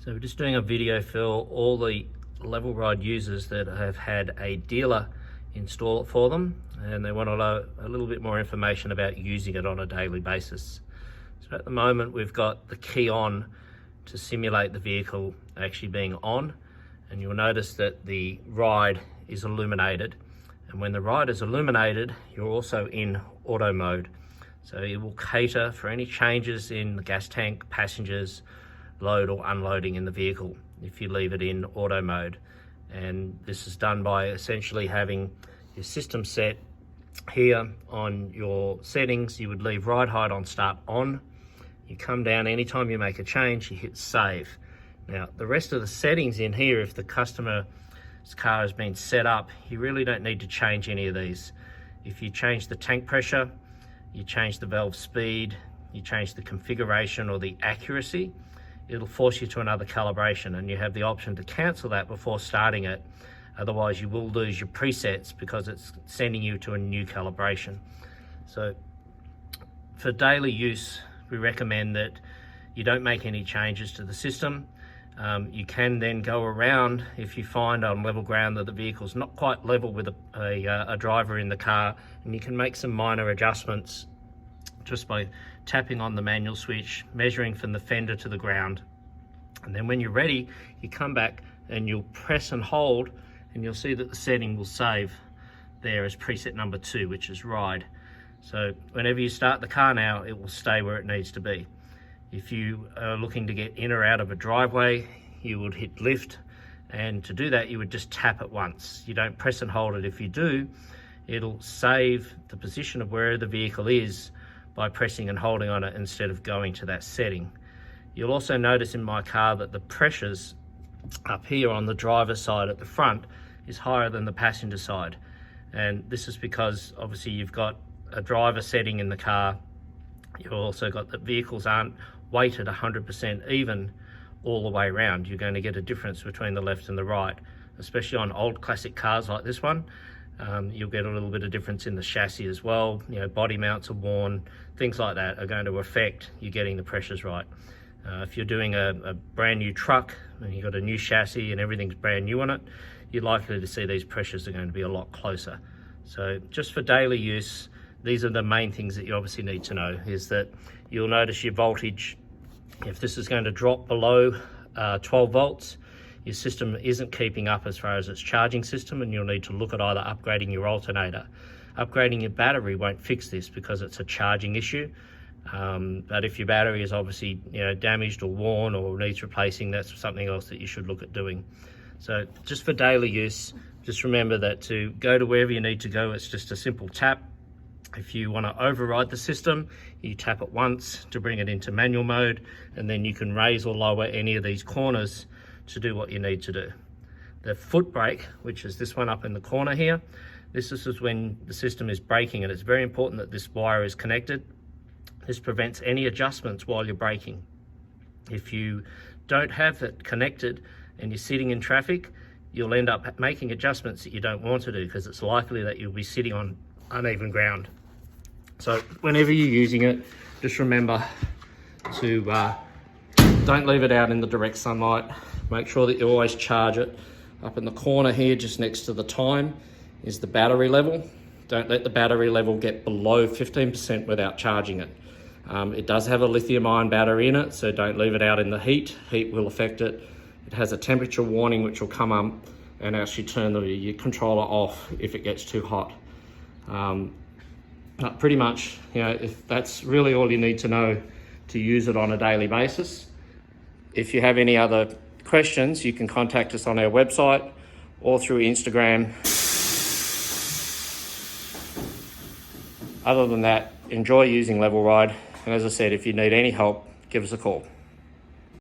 So we're just doing a video for all the Level Ride users that have had a dealer install it for them, and they want to know a little bit more information about using it on a daily basis. So at the moment we've got the key on to simulate the vehicle actually being on, and you'll notice that the ride is illuminated, and when the ride is illuminated you're also in auto mode, so it will cater for any changes in the gas tank, passengers, load or unloading in the vehicle if you leave it in auto mode. And this is done by essentially having your system set here on your settings. You would leave ride height on start on. You come down anytime you make a change, you hit save. Now the rest of the settings in here, if the customer's car has been set up, you really don't need to change any of these. If you change the tank pressure, you change the valve speed, you change the configuration or the accuracy, it'll force you to another calibration, and you have the option to cancel that before starting it. Otherwise you will lose your presets because it's sending you to a new calibration. So for daily use, we recommend that you don't make any changes to the system. You can then go around if you find on level ground that the vehicle's not quite level with a driver in the car, and you can make some minor adjustments just by tapping on the manual switch, measuring from the fender to the ground. And then when you're ready, you come back and you'll press and hold, and you'll see that the setting will save there as preset number 2, which is ride. So whenever you start the car now, it will stay where it needs to be. If you are looking to get in or out of a driveway, you would hit lift, and to do that you would just tap it once. You don't press and hold it. If you do, it'll save the position of where the vehicle is by pressing and holding on it instead of going to that setting. You'll also notice in my car that the pressures up here on the driver's side at the front is higher than the passenger side, and this is because obviously you've got a driver setting in the car. You've also got the vehicles aren't weighted 100% even all the way around. You're going to get a difference between the left and the right, especially on old classic cars like this one. You'll get a little bit of difference in the chassis as well. You know, body mounts are worn, things like that are going to affect you getting the pressures right. If you're doing a brand new truck and you've got a new chassis and everything's brand new on it, you're likely to see these pressures are going to be a lot closer. So just for daily use, these are the main things that you obviously need to know, is that you'll notice your voltage. If this is going to drop below 12 volts, your system isn't keeping up as far as its charging system, and you'll need to look at either upgrading your alternator. Upgrading your battery won't fix this because it's a charging issue. But if your battery is obviously damaged or worn or needs replacing, that's something else that you should look at doing. So just for daily use, just remember that to go to wherever you need to go, it's just a simple tap. If you want to override the system, you tap it once to bring it into manual mode, and then you can raise or lower any of these corners to do what you need to do. The foot brake, which is this one up in the corner here, this is when the system is braking, and it's very important that this wire is connected. This prevents any adjustments while you're braking. If you don't have it connected and you're sitting in traffic, you'll end up making adjustments that you don't want to do, because it's likely that you'll be sitting on uneven ground. So whenever you're using it, just remember to don't leave it out in the direct sunlight. Make sure that you always charge it. Up in the corner here, just next to the time, is the battery level. Don't let the battery level get below 15% without charging it. It does have a lithium-ion battery in it, so don't leave it out in the heat. Heat will affect it. It has a temperature warning which will come up and actually turn your controller off if it gets too hot. But pretty much, if that's really all you need to know to use it on a daily basis. If you have any other questions, you can contact us on our website or through Instagram. Other than that, enjoy using Level Ride. And as I said, if you need any help, give us a call.